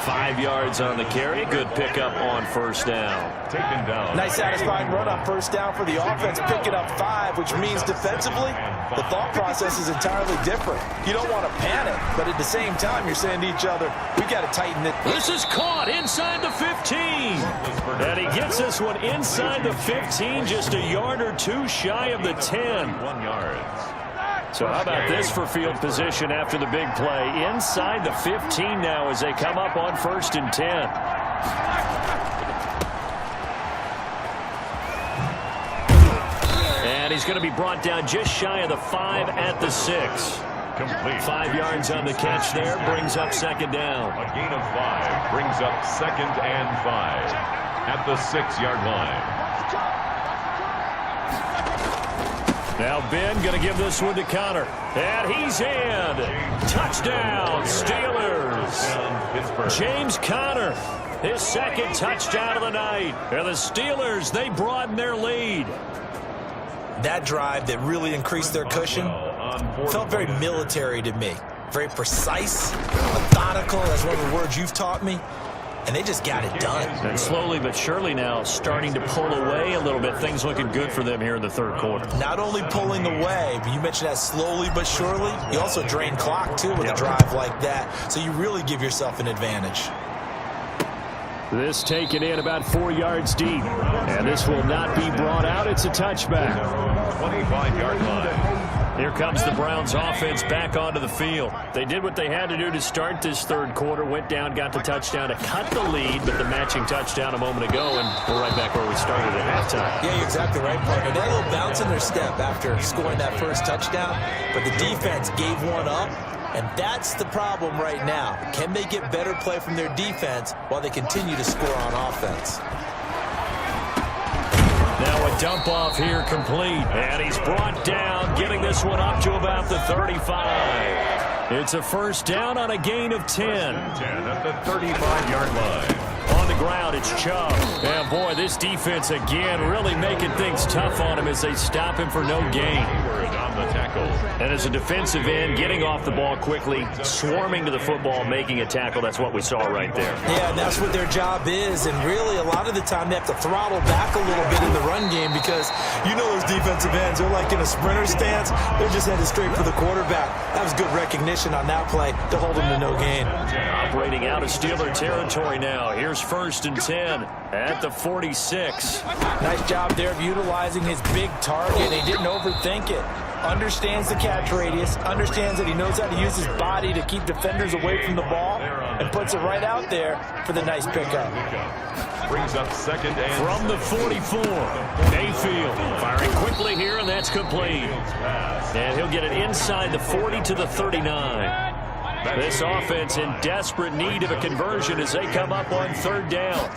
5 yards on the carry. Good pickup on first down. Taken down. Nice satisfying run on first down for the offense, picking up 5, which means defensively, the thought process is entirely different. You don't want to panic, but at the same time, you're saying to each other, we got to tighten it. This is caught inside the 15. And he gets this one inside the 15, just a yard or two shy of the 10. 1 yard. So how about this for field position after the big play? Inside the 15 now as they come up on 1st and 10. And he's going to be brought down just shy of the 5 at the 6. Complete. 5 yards on the catch there, brings up 2nd down. A gain of 5 brings up 2nd and 5 at the 6-yard line. Now Ben going to give this one to Connor. And he's in. Touchdown, Steelers. Pittsburgh. James Conner, his 2nd touchdown of the night. And the Steelers, they broaden their lead. That drive that really increased their cushion felt very military to me. Very precise, methodical. That's one of the words you've taught me. And they just got it done. And slowly but surely now starting to pull away a little bit. Things looking good for them here in the 3rd quarter. Not only pulling away, but you mentioned that slowly but surely. You also drain clock, too, with a drive like that. So you really give yourself an advantage. This taken in about 4 yards deep. And this will not be brought out. It's a touchback. 25-yard line. Here comes the Browns offense back onto the field. They did what they had to do to start this 3rd quarter. Went down, got the touchdown to cut the lead, but the matching touchdown a moment ago, and we're right back where we started at halftime. Yeah, you're exactly right, partner. They had a little bounce in their step after scoring that first touchdown, but the defense gave one up, and that's the problem right now. Can they get better play from their defense while they continue to score on offense? Now a dump off here complete. And he's brought down, getting this one up to about the 35. It's a 1st down on a gain of 10. 10 at the 35-yard line. On the ground, it's Chubb. And boy, this defense again really making things tough on him as they stop him for no gain. On the tackle. And as a defensive end, getting off the ball quickly, swarming to the football, making a tackle. That's what we saw right there. Yeah, and that's what their job is. And really, a lot of the time, they have to throttle back a little bit in the run game because you know those defensive ends, they're like in a sprinter stance. They're just headed straight for the quarterback. That was good recognition on that play to hold him to no gain. Operating out of Steeler territory now. Here's 1st and 10 at the 46. Nice job there of utilizing his big target. He didn't overthink it. Understands the catch radius, understands that he knows how to use his body to keep defenders away from the ball, and puts it right out there for the nice pickup. Brings up 2nd and from the 44. Mayfield firing quickly here, and that's complete. And he'll get it inside the 40 to the 39. This offense in desperate need of a conversion as they come up on 3rd down.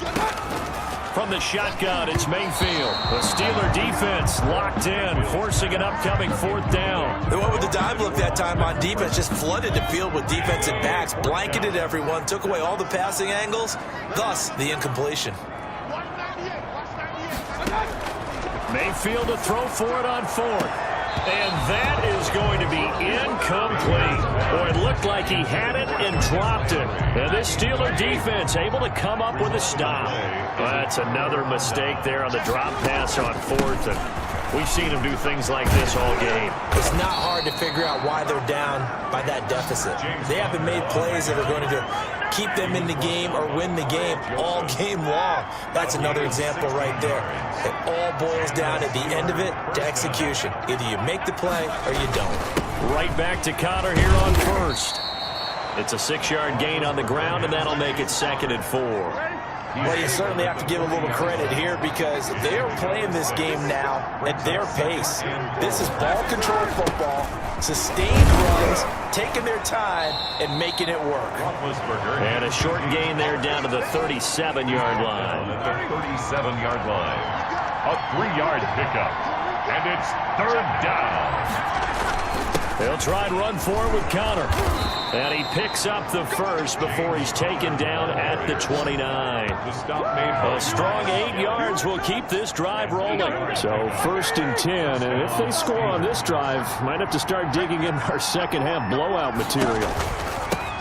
From the shotgun, it's Mayfield. The Steeler defense locked in, forcing an upcoming 4th down. They went with the dive look that time on defense, just flooded the field with defensive backs, blanketed everyone, took away all the passing angles, thus the incompletion. Mayfield to throw for it on 4th. And that is going to be incomplete. Boy, it looked like he had it and dropped it. And this Steeler defense able to come up with a stop. That's another mistake there on the drop pass on 4th. And we've seen him do things like this all game. It's not hard to figure out why they're down by that deficit. They haven't made plays that are going to keep them in the game or win the game all game long. That's another example right there. It all boils down at the end of it to execution. Either you make the play or you don't. Right back to Connor here on 1st. It's a 6-yard gain on the ground, and that'll make it 2nd and 4. Well, you certainly have to give a little credit here because they are playing this game now at their pace. This is ball control football, sustained runs, taking their time and making it work. And a short gain there down to the 37-yard line. At the 37-yard line. A 3-yard pickup. And it's 3rd down. They'll try and run for it with Connor. And he picks up the 1st before he's taken down at the 29. A strong 8 yards will keep this drive rolling. So 1st and 10. And if they score on this drive, might have to start digging in our second half blowout material.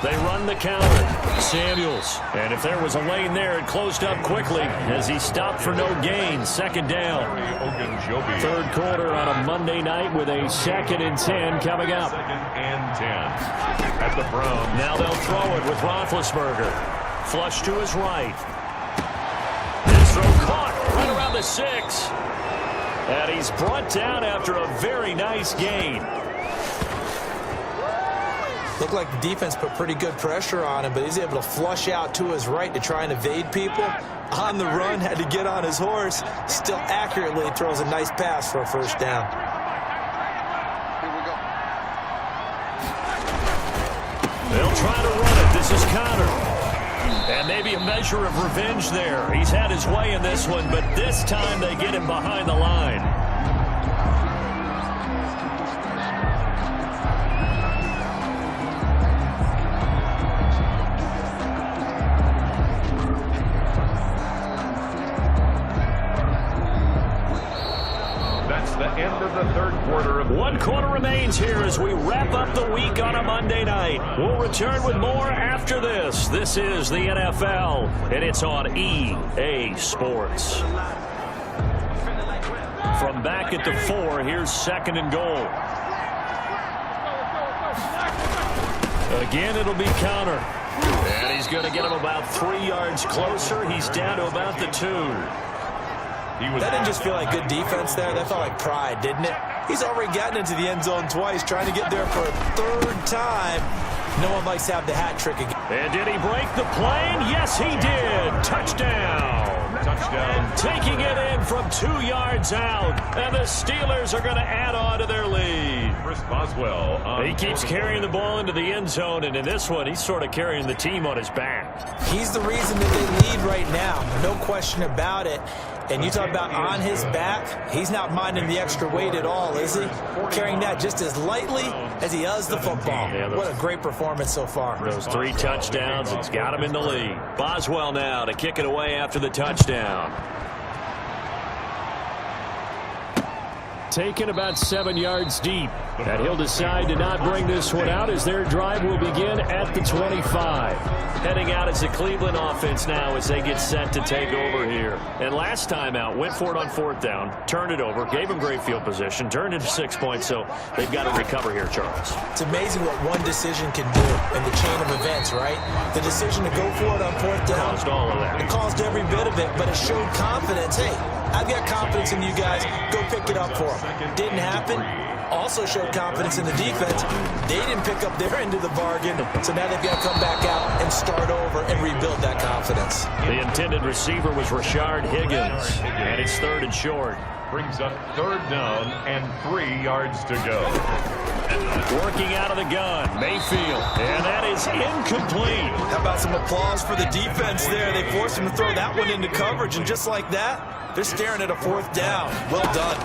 They run the counter. Samuels. And if there was a lane there, it closed up quickly as he stopped for no gain. Second down. Third quarter on a Monday night with a 2nd and 10 coming up. 2nd and 10 at the Browns. Now they'll throw it with Roethlisberger. Flush to his right. His throw caught right around the 6. And he's brought down after a very nice gain. Looked like the defense put pretty good pressure on him, but he's able to flush out to his right to try and evade people. On the run, had to get on his horse. Still accurately throws a nice pass for a first down. Here we go. They'll try to run it. This is Connor. And maybe a measure of revenge there. He's had his way in this one, but this time they get him behind the line. End of the third quarter. One quarter remains here as we wrap up the week on a Monday night. We'll return with more after this. This is the NFL, and it's on EA Sports. From back at the 4, here's 2nd and goal. Again, it'll be Connor. And he's going to get him about 3 yards closer. He's down to about the 2. That didn't just feel like good defense there. That felt like pride, didn't it? He's already gotten into the end zone twice, trying to get there for a 3rd time. No one likes to have the hat trick again. And did he break the plane? Yes, he did. Touchdown. And taking it in from 2 yards out. And the Steelers are going to add on to their lead. Chris Boswell. He keeps carrying the ball into the end zone, and in this one, he's sort of carrying the team on his back. He's the reason that they lead right now. No question about it. And you talk about on his back, he's not minding the extra weight at all, is he? Carrying that just as lightly as he does the football. What a great performance so far. Those 3 touchdowns, it's got him in the lead. Boswell now to kick it away after the touchdown. Taken about 7 yards deep. And he'll decide to not bring this one out as their drive will begin at the 25. Heading out as the Cleveland offense now as they get set to take over here. And last time out, went for it on 4th down, turned it over, gave them great field position, turned it to 6 points, so they've got to recover here, Charles. It's amazing what one decision can do in the chain of events, right? The decision to go for it on 4th down. Caused all of that. It caused every bit of it, but it showed confidence. Hey, I've got confidence in you guys. Go pick it up for them. Didn't happen. Also showed confidence in the defense. They didn't pick up their end of the bargain, so now they've got to come back out and start over and rebuild that confidence. The intended receiver was Rashard Higgins, and it's 3rd and short. Brings up 3rd down and 3 yards to go. Working out of the gun, Mayfield, and that is incomplete. How about some applause for the defense there? They forced him to throw that one into coverage, and just like that, they're staring at a 4th down. Well done.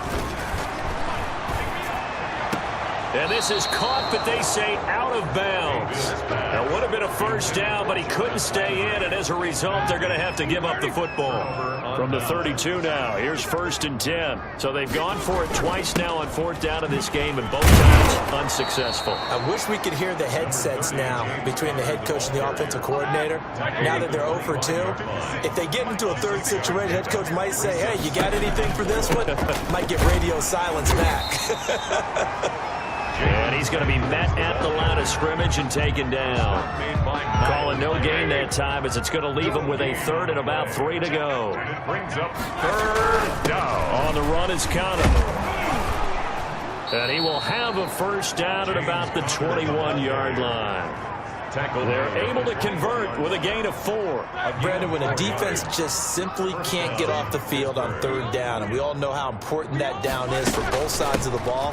And this is caught, but they say out of bounds. That would have been a first down, but he couldn't stay in, and as a result, they're going to have to give up the football. From the 32 now, here's 1st and 10. So they've gone for it twice now on 4th down in this game, and both times unsuccessful. I wish we could hear the headsets now between the head coach and the offensive coordinator. Now that they're 0 for 2, if they get into a 3rd situation, head coach might say, hey, you got anything for this one? Might get radio silence back. And he's going to be met at the line of scrimmage and taken down. Calling no gain that time as it's going to leave him with a 3rd and about 3 to go. Brings up 3rd down. On the run is Connor. And he will have a first down at about the 21-yard line. They're able to convert with a gain of 4. Brandon, when a defense just simply can't get off the field on 3rd down, and we all know how important that down is for both sides of the ball,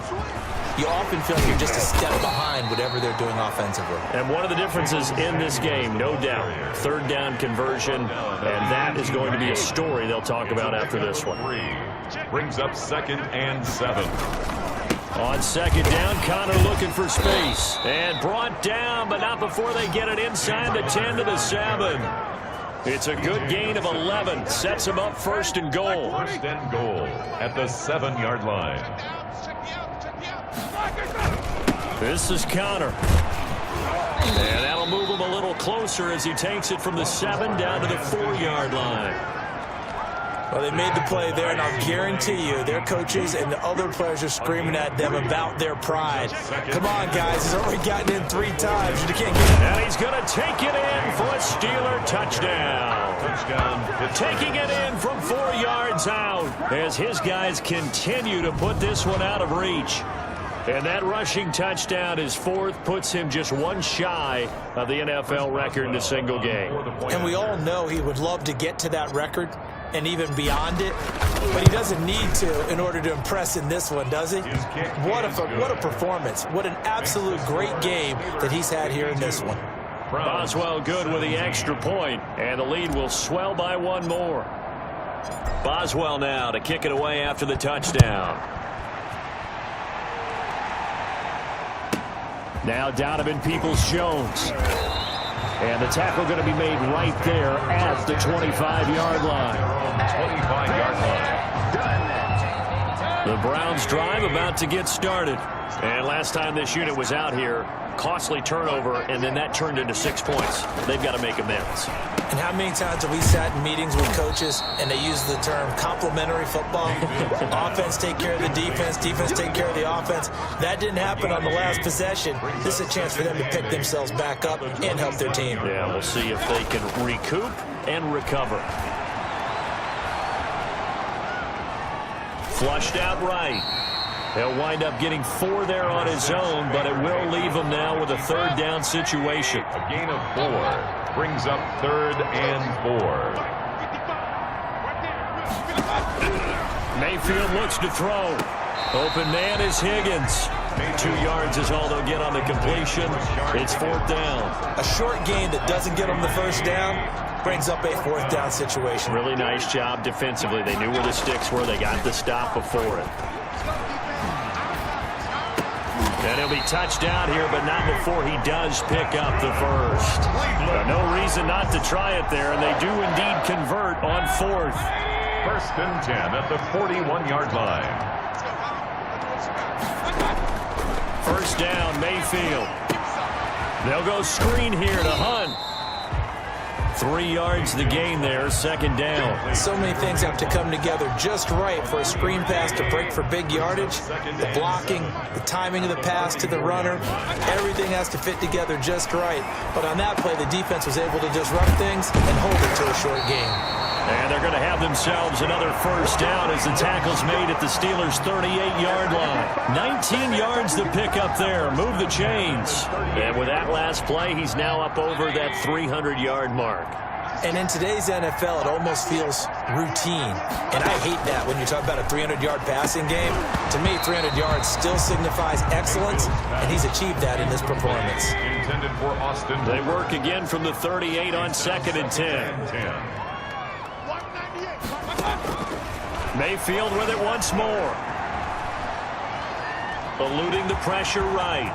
you often feel like you're just a step behind whatever they're doing offensively. And one of the differences in this game, no doubt, 3rd down conversion, and that is going to be a story they'll talk about after this one. Brings up 2nd and 7. On 2nd down, Connor looking for space. And brought down, but not before they get it inside the 10 to the 7. It's a good gain of 11. Sets him up 1st and goal. 1st and goal at the 7-yard line. This is Connor. And that'll move him a little closer as he takes it from the 7 down to the 4-yard line. Well, they made the play there, and I'll guarantee you their coaches and the other players are screaming at them about their pride. Come on, guys. He's already gotten in 3 times. You can't get it. And he's going to take it in for a Steeler touchdown. Taking it in from 4 yards out as his guys continue to put this one out of reach. And that rushing touchdown, his 4th, puts him just 1 shy of the NFL record in a single game. And we all know he would love to get to that record and even beyond it, but he doesn't need to in order to impress in this one, does he? What a performance. What an absolute great game that he's had here in this one. Boswell good with the extra point, and the lead will swell by 1 more. Boswell now to kick it away after the touchdown. Now Donovan Peoples-Jones. And the tackle going to be made right there at the 25-yard line. 25-yard line. The Browns drive about to get started. And last time this unit was out here, costly turnover, and then that turned into 6 points. They've got to make amends. And how many times have we sat in meetings with coaches and they use the term complementary football? Offense take care of the defense, defense take care of the offense. That didn't happen on the last possession. This is a chance for them to pick themselves back up and help their team. Yeah, we'll see if they can recoup and recover. Flushed out right. He'll wind up getting 4 there on his own, but it will leave him now with a 3rd down situation. A gain of 4 brings up 3rd and 4. Mayfield looks to throw. Open man is Higgins. 2 yards is all they'll get on the completion. It's 4th down. A short gain that doesn't get them the 1st down brings up a 4th down situation. Really nice job defensively. They knew where the sticks were. They got the stop before it. And he'll be touched down here, but not before he does pick up the 1st. No reason not to try it there, and they do indeed convert on 4th. 1st and 10 at the 41-yard line. 1st down, Mayfield. They'll go screen here to Hunt. 3 yards the gain there, 2nd down. So many things have to come together just right for a screen pass to break for big yardage. The blocking, the timing of the pass to the runner, everything has to fit together just right. But on that play, the defense was able to disrupt things and hold it to a short game. And they're going to have themselves another 1st down as the tackle's made at the Steelers' 38-yard line. 19 yards to pick up there. Move the chains. And with that last play, he's now up over that 300-yard mark. And in today's NFL, it almost feels routine. And I hate that when you talk about a 300-yard passing game. To me, 300 yards still signifies excellence, and he's achieved that in this performance. Intended for Austin. They work again from the 38 on 2nd and 10. Mayfield with it once more. Eluding the pressure right.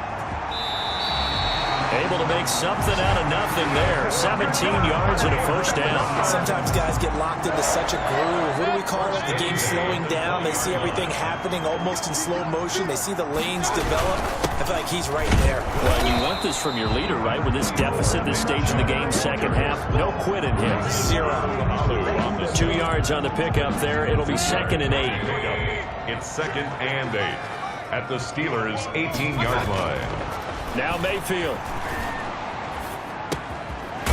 Able to make something out of nothing there. 17 yards and a 1st down. Sometimes guys get locked into such a groove. What do we call it? The game slowing down. They see everything happening almost in slow motion. They see the lanes develop. I feel like he's right there. Well, you want this from your leader, right? With this deficit, this stage of the game, 2nd half, no quit in him. 0. 2 yards on the pickup there. It'll be 2nd and 8. It's 2nd and 8 at the Steelers' 18-yard line. Now Mayfield.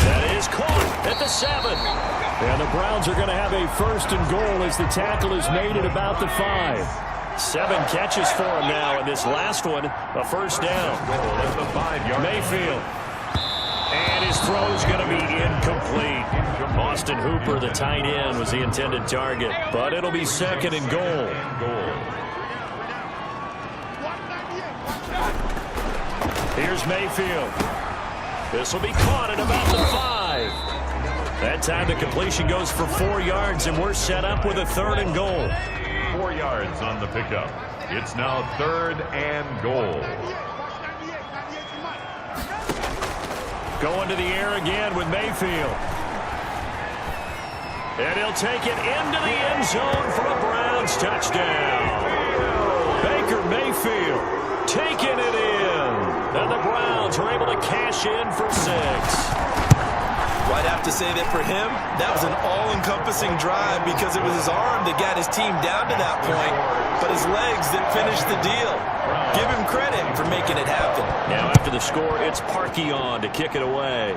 That is caught at the 7. And the Browns are going to have a 1st and goal as the tackle is made at about the 5. 7 catches for him now, and this last one, a 1st down. At the 5-yard Mayfield. And his throw's going to be incomplete. Austin Hooper, the tight end, was the intended target. But it'll be 2nd and goal. Here's Mayfield. This will be caught at about the 5. That time the completion goes for 4 yards, and we're set up with a 3rd and goal. 4 yards on the pickup. It's now 3rd and goal. Going to the air again with Mayfield. And he'll take it into the end zone for a Browns touchdown. Baker Mayfield taking it in. And the Browns are able to cash in for 6. Well, I'd have to say that for him, that was an all-encompassing drive because it was his arm that got his team down to that point, but his legs that finished the deal. Give him credit for making it happen. Now after the score, it's Parkey on to kick it away.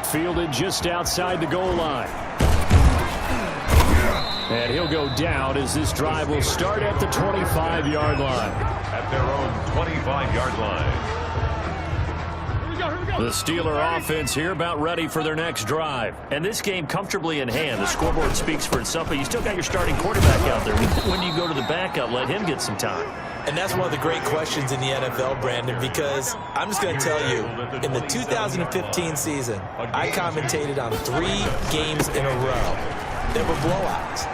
Fielded just outside the goal line. And he'll go down as this drive will start at the 25-yard line. At their own 25-yard line. The Steeler offense here about ready for their next drive. And this game comfortably in hand. The scoreboard speaks for itself, but you still got your starting quarterback out there. When do you go to the backup? Let him get some time. And that's one of the great questions in the NFL, Brandon, because I'm just going to tell you, in the 2015 season, I commentated on 3 games in a row. There were blowouts.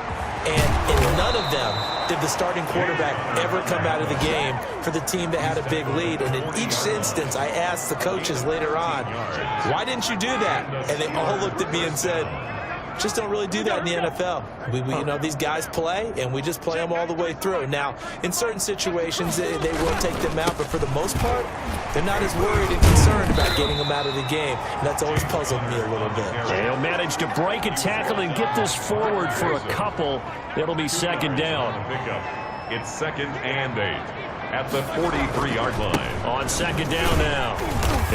And in none of them did the starting quarterback ever come out of the game for the team that had a big lead. And in each instance, I asked the coaches later on, why didn't you do that? And they all looked at me and said, just don't really do that in the NFL. You know, these guys play, and we just play them all the way through. Now, in certain situations, they will take them out, but for the most part, they're not as worried and concerned about getting them out of the game. And that's always puzzled me a little bit. He'll manage to break a tackle and get this forward for a couple. It'll be second down. It's 2nd and 8 at the 43-yard line. On second down now,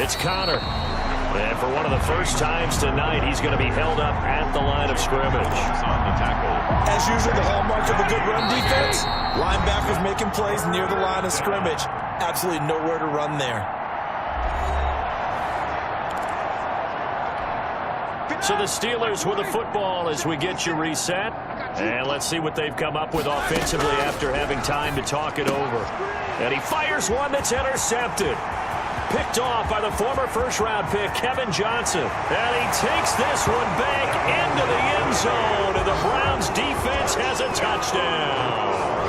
it's Connor. And for one of the first times tonight, he's going to be held up at the line of scrimmage. On the tackle. As usual, the hallmark of a good run defense, linebackers making plays near the line of scrimmage. Absolutely nowhere to run there. So the Steelers with the football as we get you reset. And let's see what they've come up with offensively after having time to talk it over. And he fires one that's intercepted. Picked off by the former first-round pick, Kevin Johnson. And he takes this one back into the end zone. And the Browns defense has a touchdown.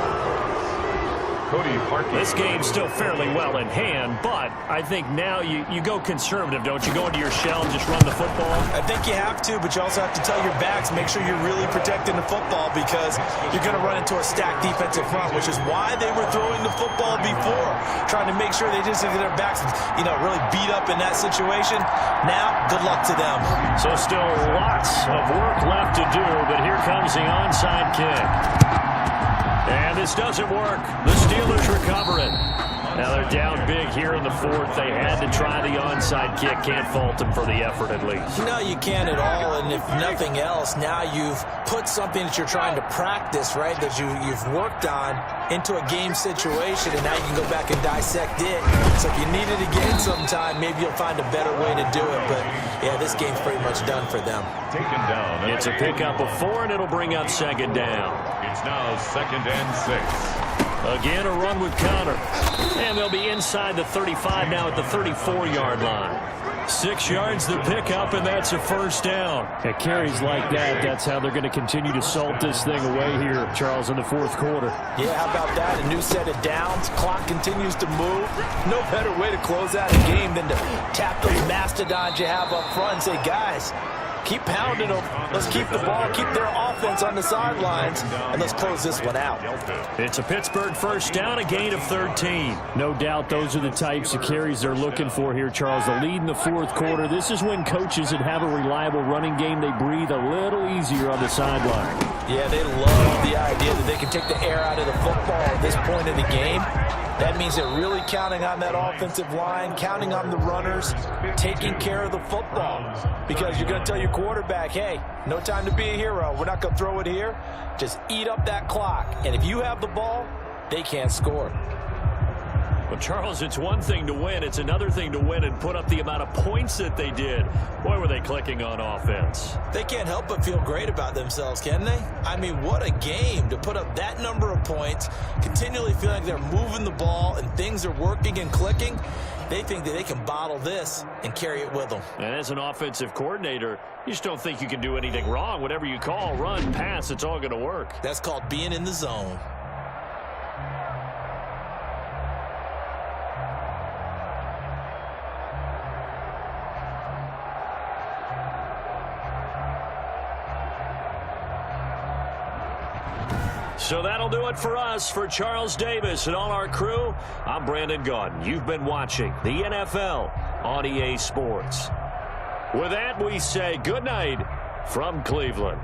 Cody Parkey. This game's still fairly well in hand, but I think now you go conservative, don't you? Go into your shell and just run the football? I think you have to, but you also have to tell your backs, make sure you're really protecting the football because you're going to run into a stacked defensive front, which is why they were throwing the football before, trying to make sure they just get their backs, really beat up in that situation. Now, good luck to them. So still lots of work left to do, but here comes the onside kick. And this doesn't work. The Steelers recover it. Now they're down big here in the 4th. They had to try the onside kick. Can't fault them for the effort at least. No, you can't at all. And if nothing else, now you've put something that you're trying to practice, right, that you've worked on into a game situation, and now you can go back and dissect it. So if you need it again sometime, maybe you'll find a better way to do it. But, yeah, this game's pretty much done for them. Taken down. It's a pickup of 4, and it'll bring up second down. It's now 2nd and 6. Again, a run with Connor. And they'll be inside the 35 now at the 34-yard line. 6 yards the pickup, and that's a first down. At carries like that, that's how they're going to continue to salt this thing away here, Charles, in the 4th quarter. Yeah, how about that? A new set of downs. Clock continues to move. No better way to close out a game than to tap those mastodons you have up front and say, guys, keep pounding them. Let's keep the ball, keep their offense on the sidelines, and let's close this one out. It's a Pittsburgh first down, a gain of 13. No doubt those are the types of carries they're looking for here, Charles. The lead in the 4th quarter. This is when coaches that have a reliable running game, they breathe a little easier on the sideline. Yeah, they love the idea that they can take the air out of the football at this point in the game. That means they're really counting on that offensive line, counting on the runners, taking care of the football. Because you're going to tell your quarterback, hey, no time to be a hero. We're not going to throw it here. Just eat up that clock. And if you have the ball, they can't score. Well, Charles, it's one thing to win. It's another thing to win and put up the amount of points that they did. Boy, were they clicking on offense. They can't help but feel great about themselves, can they? I mean, what a game to put up that number of points, continually feeling like they're moving the ball and things are working and clicking. They think that they can bottle this and carry it with them. And as an offensive coordinator, you just don't think you can do anything wrong. Whatever you call, run, pass, it's all going to work. That's called being in the zone. So that'll do it for us. For Charles Davis and all our crew, I'm Brandon Gaudin. You've been watching the NFL on EA Sports. With that, we say good night from Cleveland.